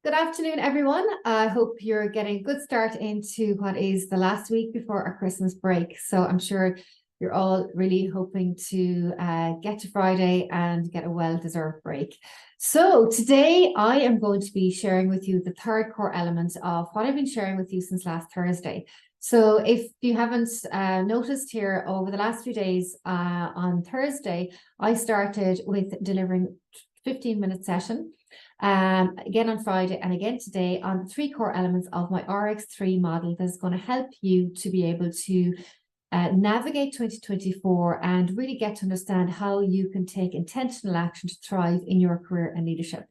Good afternoon, everyone. I hope you're getting a good start into what is the last week before our Christmas break. So I'm sure you're all really hoping to get to Friday and get a well-deserved break. So today I am going to be sharing with you the third core element of what I've been sharing with you since last Thursday. So if you haven't noticed here over the last few days, on Thursday, I started with delivering 15-minute session. Again on Friday and again today on the three core elements of my RX3 model that's going to help you to be able to navigate 2024 and really get to understand how you can take intentional action to thrive in your career and leadership.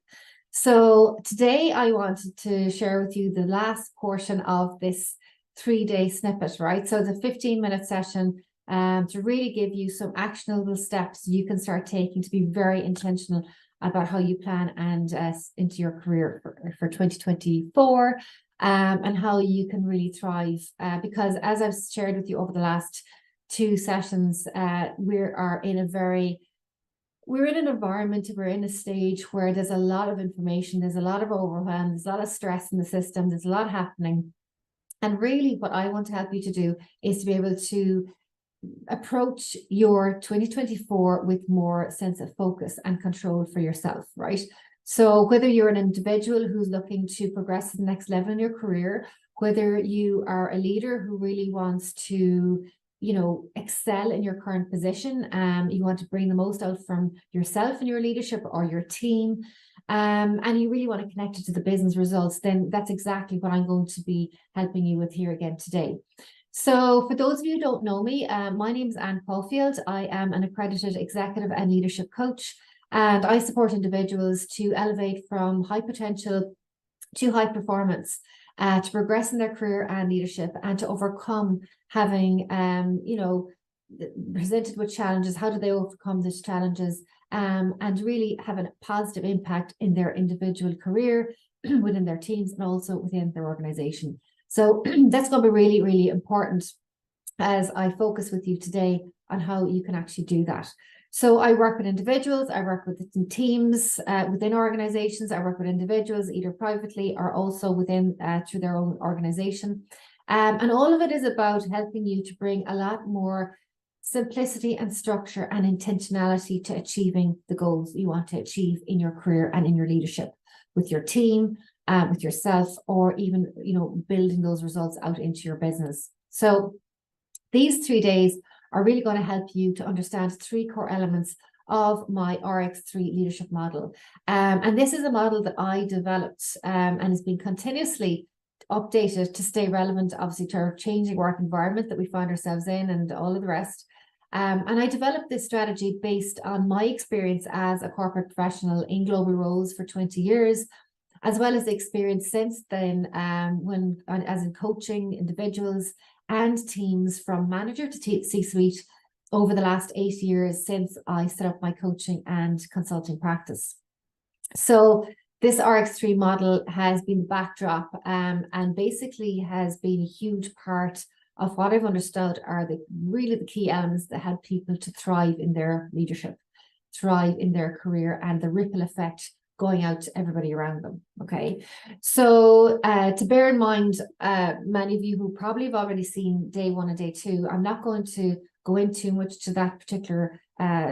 So today I wanted to share with you the last portion of this 3-day snippet, right? So the 15-minute session to really give you some actionable steps you can start taking to be very intentional about how you plan and into your career for 2024 and how you can really thrive. Because as I've shared with you over the last 2 sessions, we're in an environment, we're in a stage where there's a lot of information, there's a lot of overwhelm, there's a lot of stress in the system, there's a lot happening. And really what I want to help you to do is to be able to approach your 2024 with more sense of focus and control for yourself, right? So whether you're an individual who's looking to progress to the next level in your career, whether you are a leader who really wants to, excel in your current position, you want to bring the most out from yourself and your leadership or your team, and you really want to connect it to the business results, then that's exactly what I'm going to be helping you with here again today. So for those of you who don't know me, my name is Anne Caulfield. I am an accredited executive and leadership coach, and I support individuals to elevate from high potential to high performance, to progress in their career and leadership, and to overcome having, presented with challenges. How do they overcome these challenges, and really have a positive impact in their individual career, within their teams, and also within their organization. So that's going to be really, really important as I focus with you today on how you can actually do that. So I work with individuals, I work with teams within organizations, I work with individuals either privately or also within through their own organization. And all of it is about helping you to bring a lot more simplicity and structure and intentionality to achieving the goals you want to achieve in your career and in your leadership with your team, with yourself, or even, building those results out into your business. So these 3 days are really going to help you to understand 3 core elements of my RX3 leadership model. And this is a model that I developed and has been continuously updated to stay relevant, obviously, to our changing work environment that we find ourselves in and all of the rest. And I developed this strategy based on my experience as a corporate professional in global roles for 20 years, as well as the experience since then, as in coaching individuals and teams from manager to C-suite over the last 8 years since I set up my coaching and consulting practice. So this RX3 model has been the backdrop, and basically has been a huge part of what I've understood are the key elements that help people to thrive in their leadership, thrive in their career, and the ripple effect going out to everybody around them. Okay, so to bear in mind, many of you who probably have already seen day 1 and day 2, I'm not going to go into much to that particular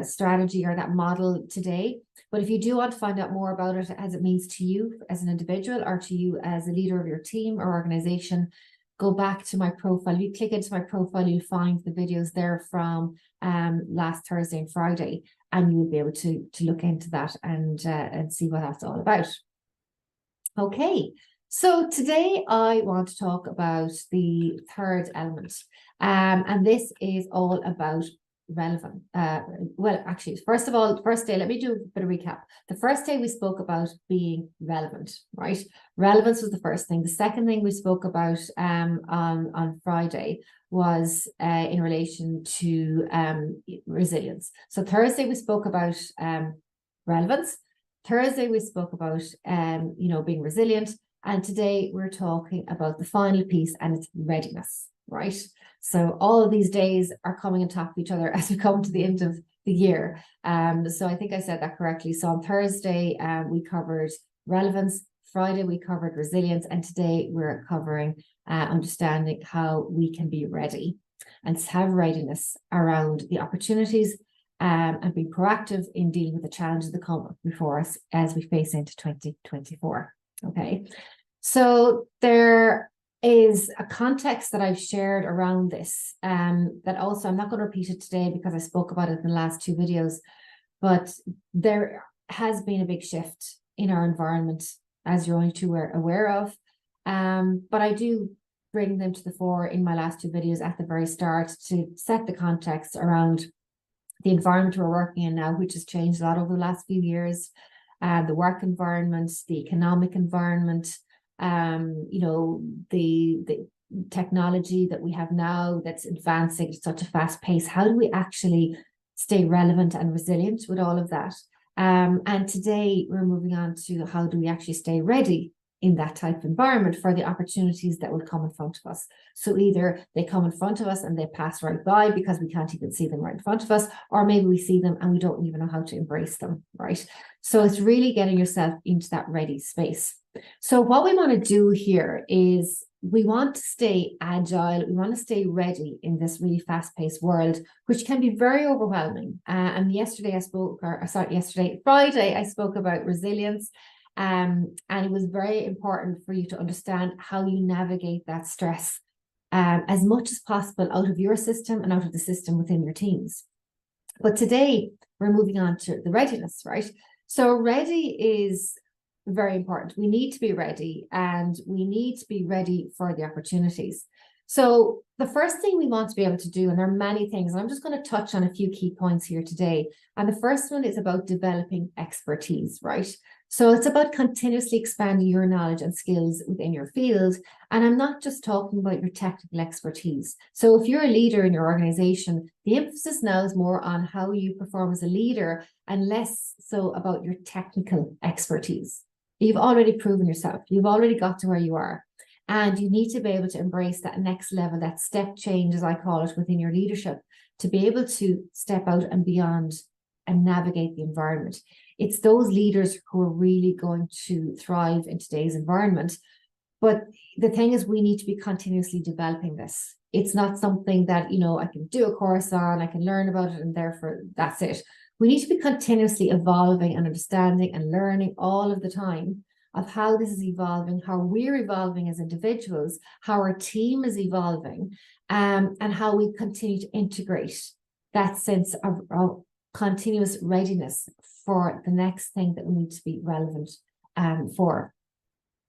strategy or that model today. But if you do want to find out more about it as it means to you as an individual or to you as a leader of your team or organization, go back to my profile. If you click into my profile, you'll find the videos there from last Thursday and Friday, and you will be able to look into that and see what that's all about. Okay, so today I want to talk about the third element, and this is all about relevant. Well, actually, first of all, the first day, let me do a bit of recap. The first day we spoke about being relevant, right? Relevance was the first thing. The second thing we spoke about on Friday was in relation to resilience. So Thursday we spoke about relevance. Thursday we spoke about being resilient, and today we're talking about the final piece, and it's readiness, right? So all of these days are coming on top of each other as we come to the end of the year. So I think I said that correctly. So on Thursday, we covered relevance. Friday, we covered resilience, and today we're covering understanding how we can be ready and have readiness around the opportunities and be proactive in dealing with the challenges that come before us as we face into 2024. Okay, so there is a context that I've shared around this that also I'm not going to repeat it today because I spoke about it in the last 2 videos, but there has been a big shift in our environment, as you're only too aware of. But I do bring them to the fore in my last 2 videos at the very start to set the context around the environment we're working in now, which has changed a lot over the last few years. The work environment, the economic environment, the technology that we have now that's advancing at such a fast pace. How do we actually stay relevant and resilient with all of that? And today we're moving on to how do we actually stay ready in that type of environment for the opportunities that will come in front of us. So either they come in front of us and they pass right by because we can't even see them right in front of us, or maybe we see them and we don't even know how to embrace them, right? So it's really getting yourself into that ready space. So what we want to do here is we want to stay agile. We want to stay ready in this really fast-paced world, which can be very overwhelming. And Friday, I spoke about resilience. And it was very important for you to understand how you navigate that stress as much as possible out of your system and out of the system within your teams. But today we're moving on to the readiness, right? So ready is very important. We need to be ready, and we need to be ready for the opportunities. So the first thing we want to be able to do, and there are many things, and I'm just going to touch on a few key points here today. And the first one is about developing expertise, right? So it's about continuously expanding your knowledge and skills within your field. And I'm not just talking about your technical expertise. So if you're a leader in your organization, the emphasis now is more on how you perform as a leader and less so about your technical expertise. You've already proven yourself. You've already got to where you are. And you need to be able to embrace that next level, that step change, as I call it, within your leadership, to be able to step out and beyond and navigate the environment. It's those leaders who are really going to thrive in today's environment. But the thing is, we need to be continuously developing this. It's not something that, I can do a course on, I can learn about it, and therefore that's it. We need to be continuously evolving and understanding and learning all of the time of how this is evolving, how we're evolving as individuals, how our team is evolving, and how we continue to integrate that sense of continuous readiness for the next thing that we need to be relevant for.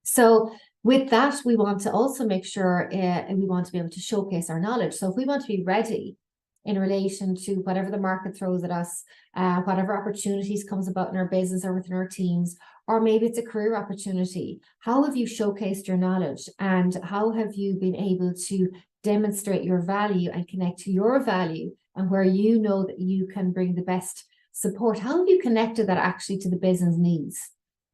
So with that, we want to also make sure and we want to be able to showcase our knowledge. So if we want to be ready in relation to whatever the market throws at us, whatever opportunities comes about in our business or within our teams, or maybe it's a career opportunity, how have you showcased your knowledge, and how have you been able to demonstrate your value and connect to your value and where you know that you can bring the best support? How have you connected that actually to the business needs?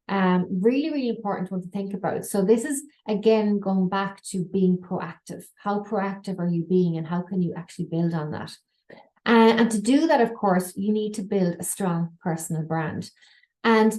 Really, really important one to think about. So this is, again, going back to being proactive. How proactive are you being, and how can you actually build on that? And to do that, of course, you need to build a strong personal brand. And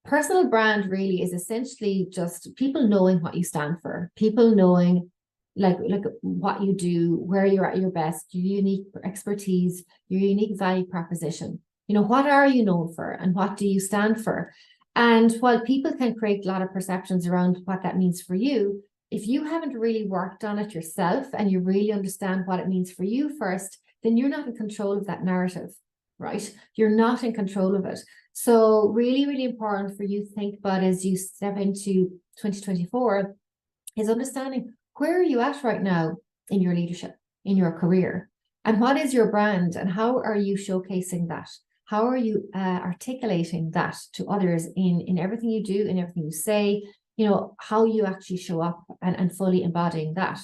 personal brand really is essentially just people knowing what you stand for, people knowing like what you do, where you're at your best, your unique expertise, your unique value proposition. What are you known for and what do you stand for? And while people can create a lot of perceptions around what that means for you, if you haven't really worked on it yourself and you really understand what it means for you first, then you're not in control of that narrative, right? You're not in control of it. So really, really important for you to think about as you step into 2024 is understanding, where are you at right now in your leadership, in your career? And what is your brand, and how are you showcasing that? How are you articulating that to others in everything you do, in everything you say, how you actually show up and fully embodying that.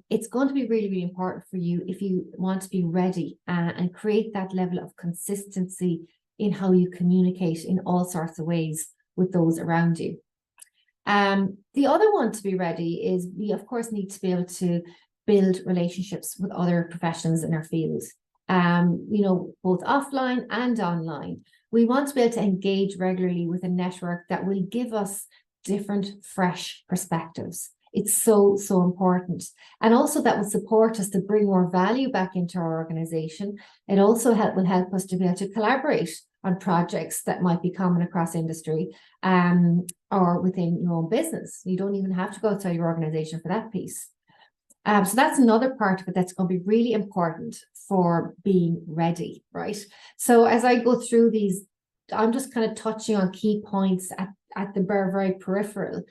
It's going to be really, really important for you if you want to be ready and create that level of consistency in how you communicate in all sorts of ways with those around you. The other one to be ready is we, of course, need to be able to build relationships with other professionals in our fields. Both offline and online. We want to be able to engage regularly with a network that will give us different, fresh perspectives. It's so, so important. And also that will support us to bring more value back into our organization. It also will help us to be able to collaborate on projects that might be common across industry or within your own business. You don't even have to go outside your organization for that piece. So that's another part of it that's going to be really important for being ready, right? So as I go through these, I'm just kind of touching on key points at the very peripheral.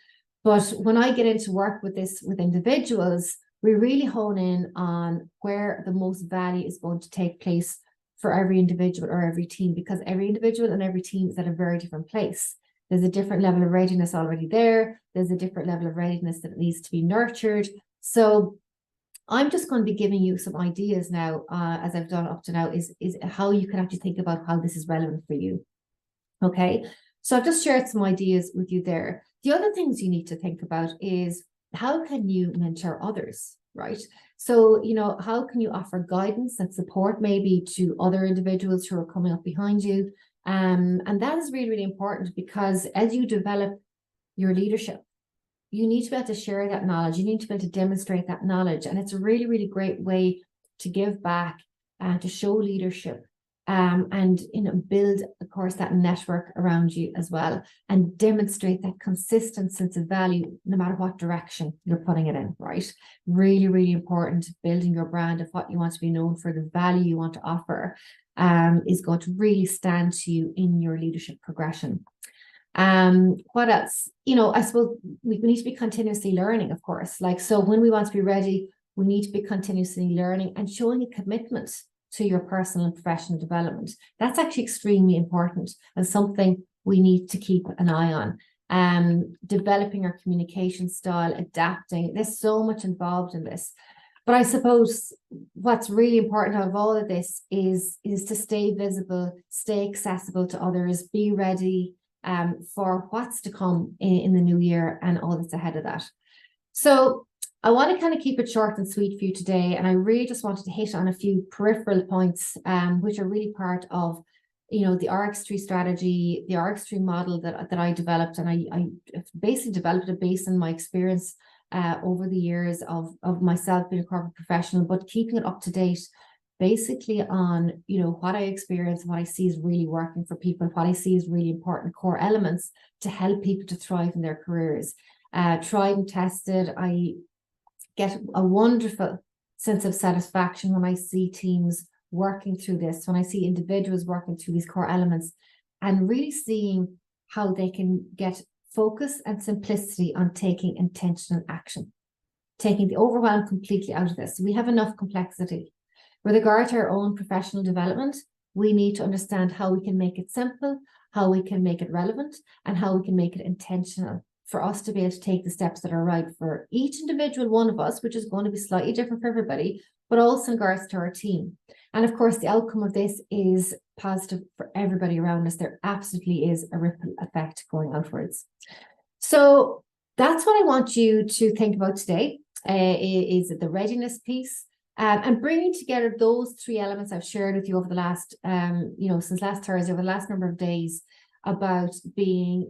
But when I get into work with individuals, we really hone in on where the most value is going to take place for every individual or every team, because every individual and every team is at a very different place. There's a different level of readiness already there. There's a different level of readiness that needs to be nurtured. So I'm just going to be giving you some ideas now, as I've done up to now, is how you can actually think about how this is relevant for you. Okay, so I've just shared some ideas with you there. The other things you need to think about is how can you mentor others, right? So, how can you offer guidance and support maybe to other individuals who are coming up behind you? And that is really, really important, because as you develop your leadership, you need to be able to share that knowledge. You need to be able to demonstrate that knowledge. And it's a really, really great way to give back and to show leadership. And build, of course, that network around you as well, and demonstrate that consistent sense of value no matter what direction you're putting it in, right? Really, really important. Building your brand of what you want to be known for, the value you want to offer, is going to really stand to you in your leadership progression. What else? I suppose we need to be continuously learning, of course. So when we want to be ready, we need to be continuously learning and showing a commitment to your personal and professional development. That's actually extremely important and something we need to keep an eye on. Developing our communication style, adapting. There's so much involved in this. But I suppose what's really important out of all of this is to stay visible, stay accessible to others, be ready for what's to come in the new year and all that's ahead of that. So I want to kind of keep it short and sweet for you today. And I really just wanted to hit on a few peripheral points, which are really part of, the RX3 strategy, the RX3 model that I developed. And I basically developed it based on my experience over the years of myself being a corporate professional, but keeping it up to date basically on, what I experience, what I see is really working for people, what I see is really important core elements to help people to thrive in their careers. Tried and tested. I get a wonderful sense of satisfaction when I see teams working through this, when I see individuals working through these core elements, and really seeing how they can get focus and simplicity on taking intentional action, taking the overwhelm completely out of this. We have enough complexity. With regard to our own professional development, we need to understand how we can make it simple, how we can make it relevant, and how we can make it intentional for us to be able to take the steps that are right for each individual one of us, which is going to be slightly different for everybody, but also in regards to our team. And of course, the outcome of this is positive for everybody around us. There absolutely is a ripple effect going outwards. So that's what I want you to think about today, is the readiness piece. And bringing together those three elements I've shared with you over the last, since last Thursday, over the last number of days, about being,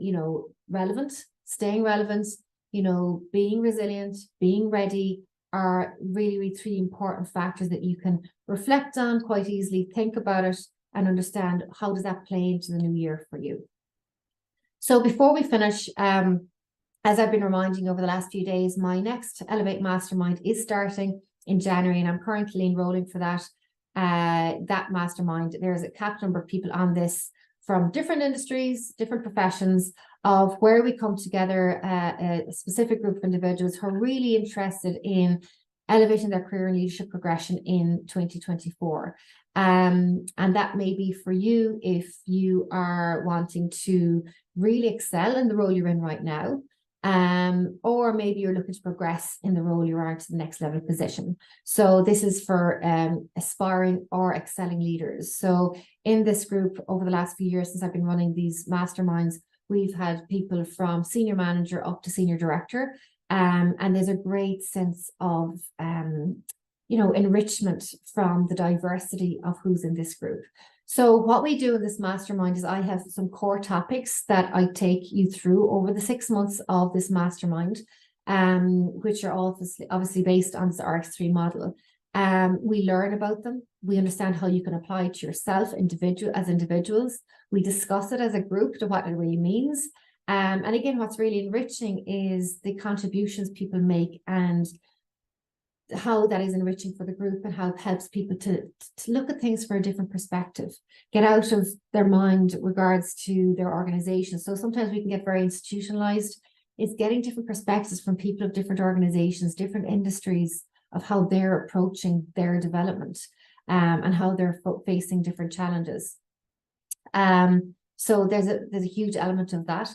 relevant, staying relevant, being resilient, being ready, are really, really three important factors that you can reflect on quite easily, think about it, and understand how does that play into the new year for you. So before we finish, as I've been reminding over the last few days, my next Elevate Mastermind is starting in January, and I'm currently enrolling for that mastermind. There's a capped number of people on this from different industries, different professions, of where we come together, a specific group of individuals who are really interested in elevating their career and leadership progression in 2024. And that may be for you if you are wanting to really excel in the role you're in right now. Or maybe you're looking to progress in the role you are to the next level position. So this is for aspiring or excelling leaders. So in this group, over the last few years since I've been running these masterminds, we've had people from senior manager up to senior director. And there's a great sense of enrichment from the diversity of who's in this group. So what we do in this mastermind is I have some core topics that I take you through over the 6 months of this mastermind, which are obviously based on the RX3 model. We learn about them. We understand how you can apply it to yourself as individuals. We discuss it as a group to what it really means. And again, what's really enriching is the contributions people make and how that is enriching for the group and how it helps people to look at things for a different perspective, get out of their mind regards to their organization. So sometimes we can get very institutionalized. It's getting different perspectives from people of different organizations, different industries, of how they're approaching their development and how they're facing different challenges. So there's a huge element of that.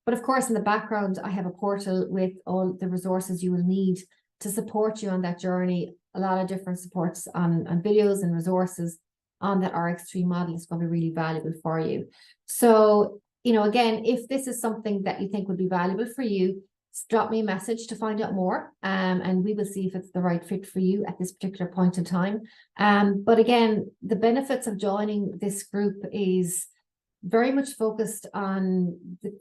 But of course, in the background, I have a portal with all the resources you will need to support you on that journey. A lot of different supports on videos and resources on that RX3 model is going to be really valuable for you. So, again, if this is something that you think would be valuable for you, drop me a message to find out more, and we will see if it's the right fit for you at this particular point in time. But again, the benefits of joining this group is very much focused on the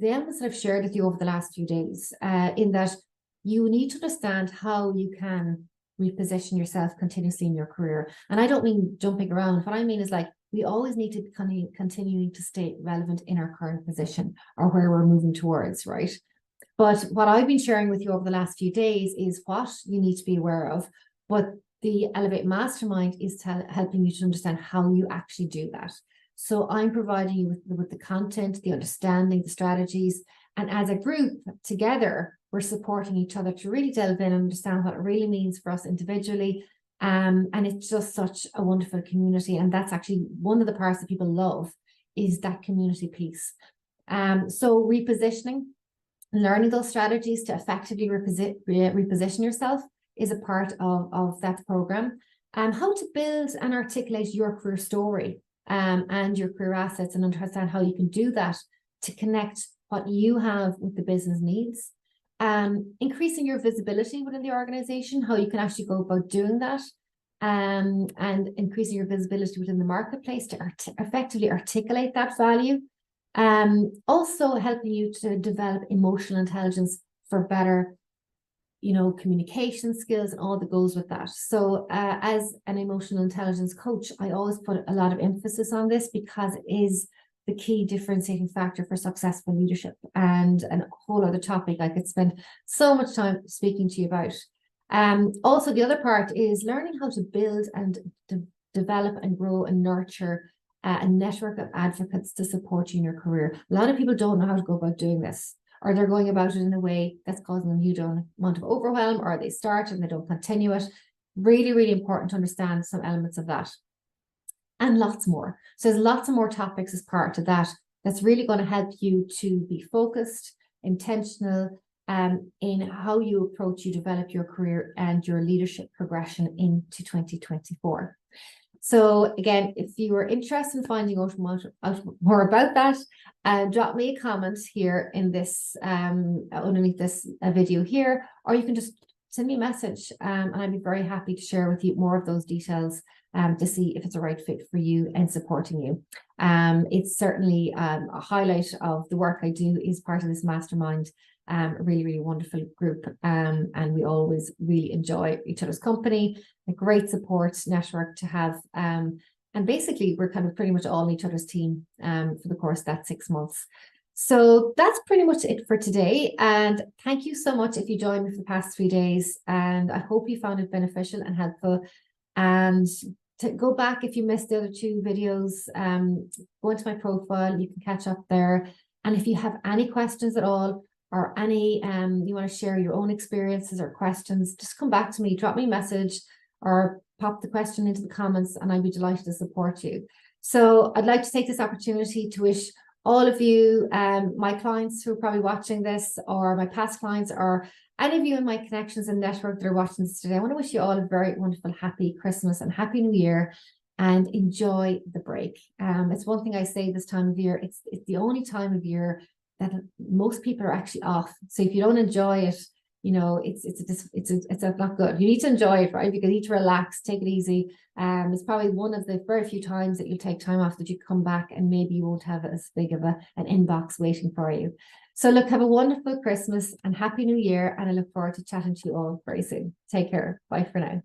elements that I've shared with you over the last few days, in that you need to understand how you can reposition yourself continuously in your career. And I don't mean jumping around. What I mean is, like, we always need to be continuing to stay relevant in our current position or where we're moving towards, right? But what I've been sharing with you over the last few days is what you need to be aware of. But the Elevate Mastermind is helping you to understand how you actually do that. So I'm providing you with the content, the understanding, the strategies, and as a group together, we're supporting each other to really delve in and understand what it really means for us individually. And it's just such a wonderful community. And that's actually one of the parts that people love, is that community piece. So repositioning, learning those strategies to effectively reposition yourself is a part of that program. How to build and articulate your career story and your career assets, and understand how you can do that to connect what you have with the business needs. Increasing your visibility within the organization, how you can actually go about doing that, and increasing your visibility within the marketplace to effectively articulate that value. Also helping you to develop emotional intelligence for better, communication skills and all that goes with that. So as an emotional intelligence coach, I always put a lot of emphasis on this because it is the key differentiating factor for successful leadership, and a whole other topic I could spend so much time speaking to you about. Also, the other part is learning how to build and develop and grow and nurture a network of advocates to support you in your career. A lot of people don't know how to go about doing this, or they're going about it in a way that's causing them a huge amount of overwhelm, or they start and they don't continue it. Really, really important to understand some elements of that. And lots more. So there's lots of more topics as part of that that's really going to help you to be focused, intentional, in how you approach, you develop your career and your leadership progression into 2024. So again, if you are interested in finding out more about that, drop me a comment here in this, underneath this video here, or you can just send me a message, and I'd be very happy to share with you more of those details to see if it's a right fit for you and supporting you. It's certainly a highlight of the work I do is part of this mastermind, a really, really wonderful group, and we always really enjoy each other's company, a great support network to have, and basically we're kind of pretty much all in each other's team for the course of that 6 months. So that's pretty much it for today, and thank you so much if you joined me for the past 3 days, and I hope you found it beneficial and helpful. And to go back, if you missed the other 2 videos, go into my profile, you can catch up there. And if you have any questions at all, or any you want to share your own experiences or questions, just come back to me, drop me a message, or pop the question into the comments, and I'd be delighted to support you. So I'd like to take this opportunity to wish all of you, my clients who are probably watching this, or my past clients, or any of you in my connections and network that are watching this today, I want to wish you all a very wonderful, happy Christmas and Happy New Year, and enjoy the break. It's one thing I say this time of year, it's the only time of year that most people are actually off. So if you don't enjoy it, it's not good. You need to enjoy it, right? Because you need to relax, take it easy. It's probably one of the very few times that you'll take time off that you come back and maybe you won't have as big of an inbox waiting for you. So look, have a wonderful Christmas and Happy New Year. And I look forward to chatting to you all very soon. Take care. Bye for now.